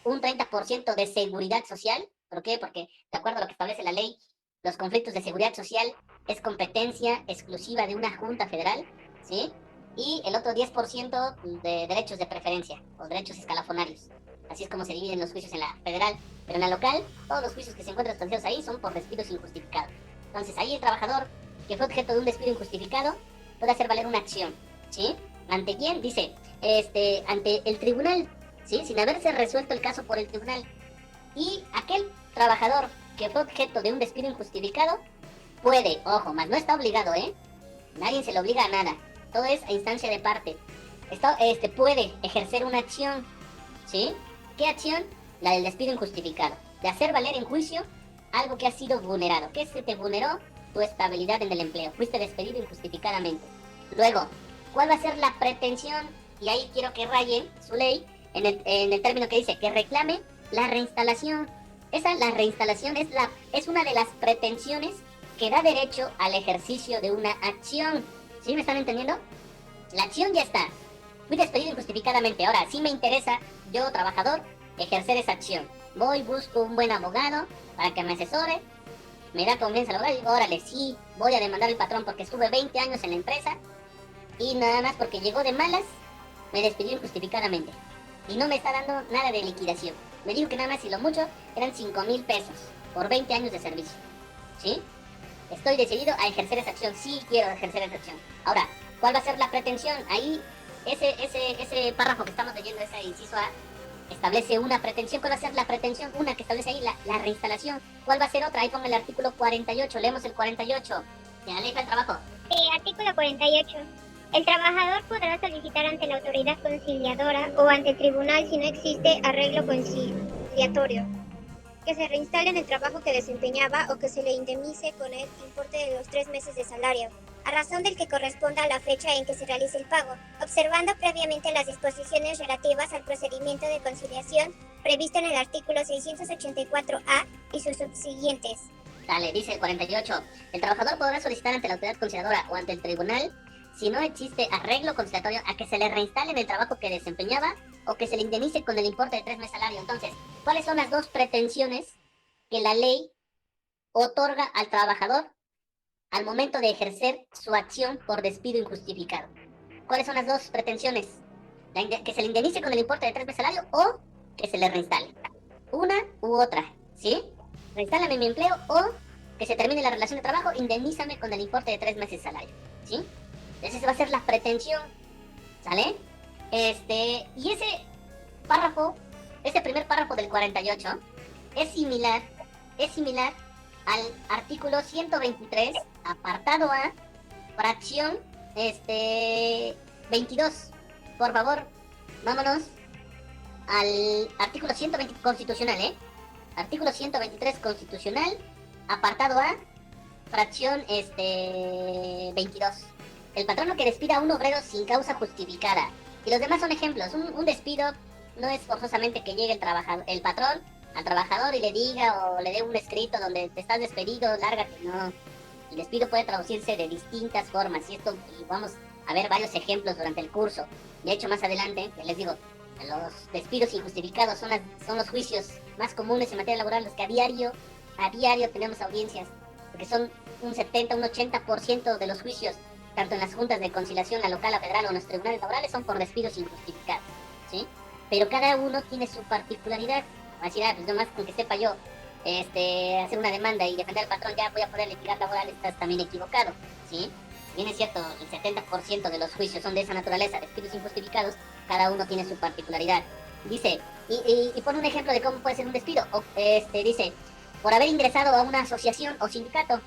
un 30% de seguridad social. ¿Por qué? Porque, de acuerdo a lo que establece la ley, los conflictos de seguridad social es competencia exclusiva de una Junta Federal, ¿sí? Y el otro 10% de derechos de preferencia o derechos escalafonarios. Así es como se dividen los juicios en la federal. Pero en la local, todos los juicios que se encuentran sustanciados ahí son por despidos injustificados. Entonces, ahí el trabajador que fue objeto de un despido injustificado puede hacer valer una acción, ¿sí? ¿Ante quién? Dice, ante el tribunal, ¿sí? Sin haberse resuelto el caso por el tribunal. Y aquel trabajador que fue objeto de un despido injustificado puede, ojo, más no está obligado, Nadie se le obliga a nada. Todo es a instancia de parte. Puede ejercer una acción, ¿sí? ¿Qué acción? La del despido injustificado. De hacer valer en juicio algo que ha sido vulnerado. ¿Qué se te vulneró? Tu estabilidad en el empleo. Fuiste despedido injustificadamente. Luego, ¿cuál va a ser la pretensión? Y ahí quiero que rayen su ley en el término que dice que reclame la reinstalación. La reinstalación es una de las pretensiones que da derecho al ejercicio de una acción. ¿Sí me están entendiendo? La acción ya está. Fui despedido injustificadamente. Ahora, sí me interesa, yo, trabajador, ejercer esa acción. Voy, busco un buen abogado para que me asesore. Me da confianza el abogado y digo, órale, sí, voy a demandar al patrón porque estuve 20 años en la empresa y nada más porque llegó de malas, me despidió injustificadamente. Y no me está dando nada de liquidación. Me dijo que nada más y lo mucho eran 5,000 pesos por 20 años de servicio. ¿Sí? Estoy decidido a ejercer esa acción. Sí quiero ejercer esa acción. Ahora, ¿cuál va a ser la pretensión? Ahí, ese párrafo que estamos leyendo, ese inciso A, establece una pretensión. ¿Cuál va a ser la pretensión? Una que establece ahí la reinstalación. ¿Cuál va a ser otra? Ahí ponga el artículo 48. Leemos el 48 de la Ley para el Trabajo. Artículo 48. El trabajador podrá solicitar ante la autoridad conciliadora o ante el tribunal si no existe arreglo conciliatorio que se reinstale en el trabajo que desempeñaba o que se le indemnice con el importe de los 3 meses de salario, a razón del que corresponda a la fecha en que se realice el pago, observando previamente las disposiciones relativas al procedimiento de conciliación previsto en el artículo 684A y sus subsiguientes. Dale, dice el 48. El trabajador podrá solicitar ante la autoridad conciliadora o ante el tribunal, si no existe arreglo conciliatorio, a que se le reinstale en el trabajo que desempeñaba o que se le indemnice con el importe de 3 meses salario. Entonces, ¿cuáles son las dos pretensiones que la ley otorga al trabajador al momento de ejercer su acción por despido injustificado? ¿Cuáles son las dos pretensiones? Que se le indemnice con el importe de 3 meses salario o que se le reinstale. Una u otra, ¿sí? Reinstálame mi empleo o que se termine la relación de trabajo, indemnízame con el importe de 3 meses salario, ¿sí? Esa va a ser la pretensión, ¿sale? Y ese párrafo, ese primer párrafo del 48 es similar al artículo 123, apartado A, fracción 22. Por favor, vámonos al artículo 120 constitucional, Artículo 123 constitucional, apartado A, fracción 22. El patrono que despida a un obrero sin causa justificada. Y los demás son ejemplos. Un despido no es forzosamente que llegue el patrón al trabajador y le diga o le dé un escrito donde te estás despedido, lárgate. No. El despido puede traducirse de distintas formas y vamos a ver varios ejemplos durante el curso. De hecho, más adelante, les digo, los despidos injustificados son los juicios más comunes en materia laboral, los que a diario tenemos audiencias, porque son un 70, un 80% de los juicios, tanto en las juntas de conciliación, la local, la federal o en los tribunales laborales, son por despidos injustificados, ¿sí? Pero cada uno tiene su particularidad. Va a decir, pues nomás con que sepa yo hacer una demanda y defender al patrón, ya voy a poder litigar laboral, estás también equivocado, ¿sí? Si bien es cierto, el 70% de los juicios son de esa naturaleza, despidos injustificados, cada uno tiene su particularidad. Dice, y pone un ejemplo de cómo puede ser un despido. Dice, por haber ingresado a una asociación o sindicato,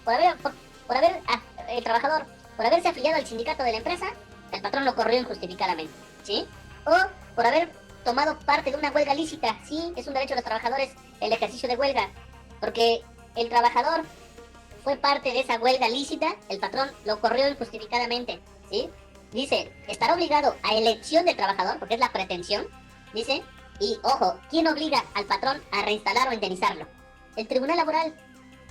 el trabajador, por haberse afiliado al sindicato de la empresa, el patrón lo corrió injustificadamente, ¿sí? O por haber tomado parte de una huelga lícita, sí, es un derecho de los trabajadores el ejercicio de huelga, porque el trabajador fue parte de esa huelga lícita, el patrón lo corrió injustificadamente, ¿sí? Dice, estará obligado a elección del trabajador, porque es la pretensión, dice, y ojo, ¿quién obliga al patrón a reinstalar o indemnizarlo? El tribunal laboral.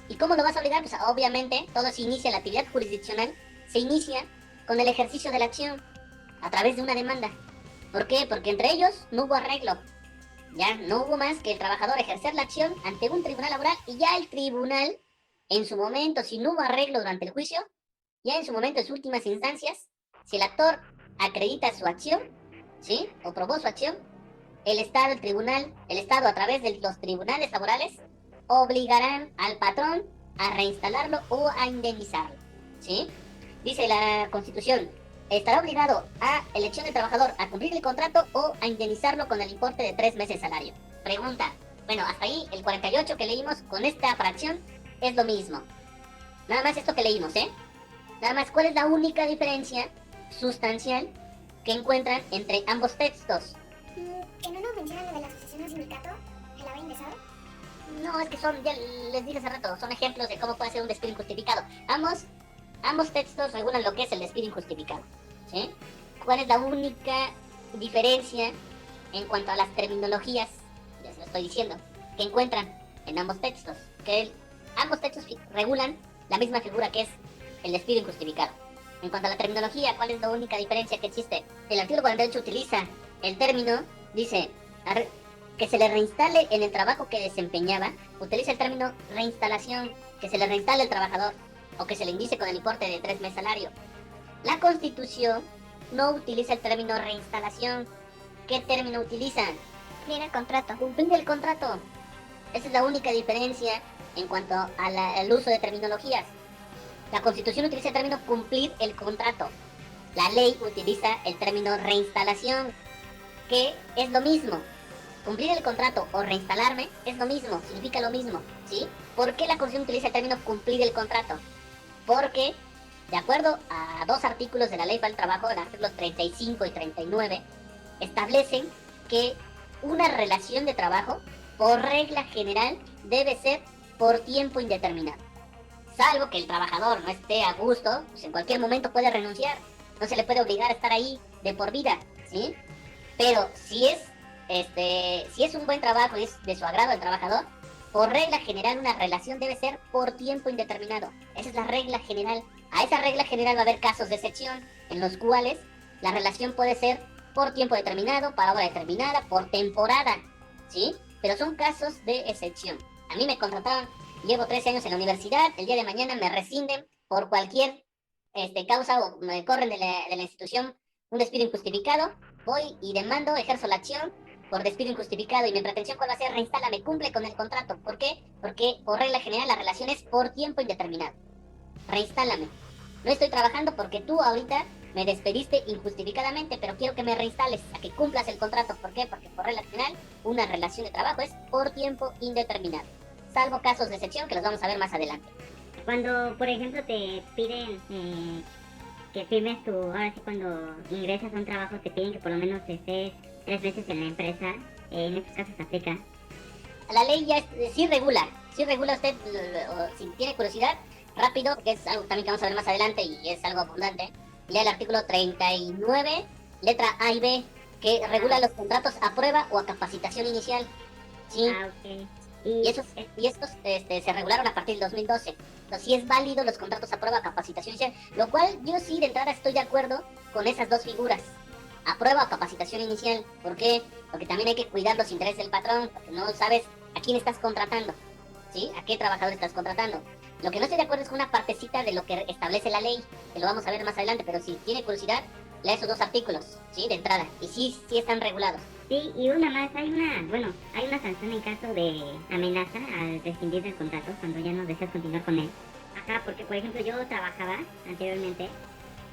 ¿Y cómo lo vas a obligar? Pues obviamente todo se inicia, la actividad jurisdiccional se inicia con el ejercicio de la acción a través de una demanda. ¿Por qué? Porque entre ellos no hubo arreglo. Ya no hubo más que el trabajador ejercer la acción ante un tribunal laboral y ya el tribunal, en su momento, si no hubo arreglo durante el juicio, ya en su momento, en sus últimas instancias, si el actor acredita su acción, ¿sí? O probó su acción, el Estado a través de los tribunales laborales, obligarán al patrón a reinstalarlo o a indemnizarlo, ¿sí? Dice la Constitución, estará obligado a elección del trabajador a cumplir el contrato o a indemnizarlo con el importe de 3 meses salario. Pregunta, bueno, hasta ahí el 48 que leímos con esta fracción es lo mismo. Nada más esto que leímos, Nada más, ¿cuál es la única diferencia sustancial que encuentran entre ambos textos? ¿Que no nos mencionan lo de la asociación o sindicato? ¿El haber ingresado? No, es que ya les dije hace rato, son ejemplos de cómo puede ser un despido injustificado. Ambos textos regulan lo que es el despido injustificado, ¿sí? ¿Cuál es la única diferencia en cuanto a las terminologías? Ya se lo estoy diciendo, que encuentran en ambos textos. Que ambos textos regulan la misma figura que es el despido injustificado. En cuanto a la terminología, ¿cuál es la única diferencia que existe? El artículo 48 utiliza el término, dice, que se le reinstale en el trabajo que desempeñaba, utiliza el término reinstalación, que se le reinstale al trabajador, o que se le indice con el importe de 3 meses salario. La Constitución no utiliza el término reinstalación. ¿Qué término utiliza? Cumplir el contrato. Cumplir el contrato. Esa es la única diferencia en cuanto al uso de terminologías. La Constitución utiliza el término cumplir el contrato. La ley utiliza el término reinstalación, que es lo mismo. Cumplir el contrato o reinstalarme es lo mismo, significa lo mismo, ¿sí? ¿Por qué la Constitución utiliza el término cumplir el contrato? Porque, de acuerdo a 2 artículos de la Ley para el Trabajo, los artículos 35 y 39, establecen que una relación de trabajo por regla general, debe ser por tiempo indeterminado. Salvo que el trabajador no esté a gusto, pues en cualquier momento puede renunciar. No se le puede obligar a estar ahí de por vida, ¿sí? Pero si es un buen trabajo y es de su agrado el trabajador, por regla general una relación debe ser por tiempo indeterminado. Esa es la regla general. A esa regla general va a haber casos de excepción en los cuales la relación puede ser por tiempo determinado, para obra determinada, por temporada, ¿sí? Pero son casos de excepción. A mí me contrataron, llevo 13 años en la universidad, el día de mañana me rescinden por cualquier causa o me corren de la institución un despido injustificado, voy y demando, ejerzo la acción por despido injustificado y mi pretensión cuál va a ser, reinstálame, cumple con el contrato. ¿Por qué? Porque por regla general la relación es por tiempo indeterminado. Reinstálame. No estoy trabajando porque tú ahorita me despediste injustificadamente, pero quiero que me reinstales, a que cumplas el contrato. ¿Por qué? Porque por regla general una relación de trabajo es por tiempo indeterminado. Salvo casos de excepción que los vamos a ver más adelante. Cuando, por ejemplo, te piden que firmes ahora sí cuando ingresas a un trabajo te piden que por lo menos estés 3 meses en la empresa, en estos casos aplica. La ley ya sí regula usted, si tiene curiosidad, rápido, porque es algo también que vamos a ver más adelante y es algo abundante. Lea el artículo 39, letra A y B, que regula los contratos a prueba o a capacitación inicial. Sí. Ok. Y estos se regularon a partir del 2012. Entonces sí es válido los contratos a prueba o capacitación inicial, lo cual yo sí de entrada estoy de acuerdo con esas dos figuras. A prueba o capacitación inicial. ¿Por qué? Porque también hay que cuidar los intereses del patrón, porque no sabes a quién estás contratando, ¿sí? A qué trabajador estás contratando. Lo que no estoy de acuerdo es con una partecita de lo que establece la ley, que lo vamos a ver más adelante, pero si tiene curiosidad, lea esos dos artículos, ¿sí? De entrada. Y sí están regulados. Sí, y una más, hay una sanción en caso de amenaza al rescindir del contrato cuando ya no deseas continuar con él. Ajá, porque por ejemplo yo trabajaba anteriormente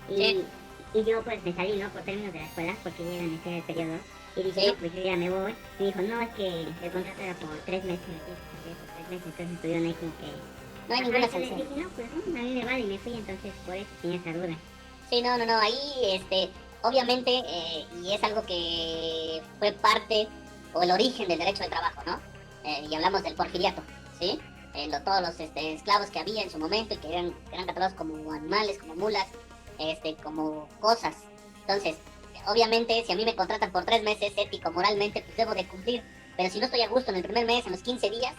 y yo pues me salí, ¿no? Por términos de la escuela, porque ya era en ese periodo. Y dije, no, pues yo ya me voy. Y dijo, no, es que el contrato era por 3 meses, por 3 meses, entonces estuvieron ahí como que... No hay ninguna sanción. Dije, no, pues a mí me vale y me fui, entonces por eso tenía esa duda. Sí, no, ahí, obviamente, y es algo que fue parte, o el origen del derecho del trabajo, ¿no? Y hablamos del porfiriato, ¿sí? Todos los esclavos que había en su momento y que eran catalogados como animales, como mulas, como cosas. Entonces, obviamente, si a mí me contratan por 3 meses, ético, moralmente, pues debo de cumplir. Pero si no estoy a gusto en el primer mes, en los 15 días,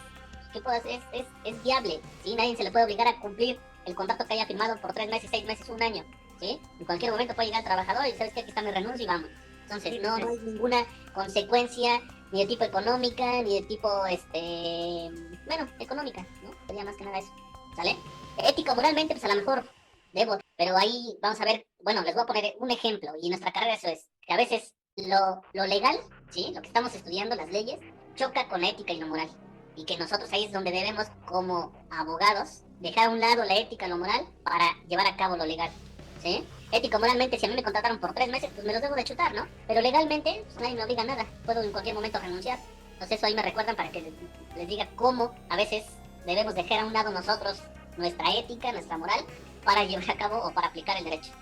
¿qué puedo hacer? Es viable, ¿sí? Nadie se le puede obligar a cumplir el contrato que haya firmado por 3 meses, 6 meses, un año, ¿sí? En cualquier momento puede llegar el trabajador y ¿sabes qué? Aquí está mi renuncia y vamos. Entonces, no hay ninguna consecuencia, ni de tipo económica, ni de tipo, económica, ¿no? Sería más que nada eso, ¿sale? Ético, moralmente, pues a lo mejor debo, pero ahí vamos a ver, bueno, les voy a poner un ejemplo, y en nuestra carrera eso es, que a veces lo legal, ¿sí? Lo que estamos estudiando, las leyes, choca con la ética y lo moral. Y que nosotros ahí es donde debemos, como abogados, dejar a un lado la ética y lo moral para llevar a cabo lo legal, ¿sí? Ético, moralmente, si a mí me contrataron por 3 meses, pues me los debo de chutar, ¿no? Pero legalmente, pues nadie me obliga a nada. Puedo en cualquier momento renunciar. Entonces eso ahí me recuerdan para que les diga cómo a veces debemos dejar a un lado nosotros nuestra ética, nuestra moral, para llevar a cabo o para aplicar el derecho.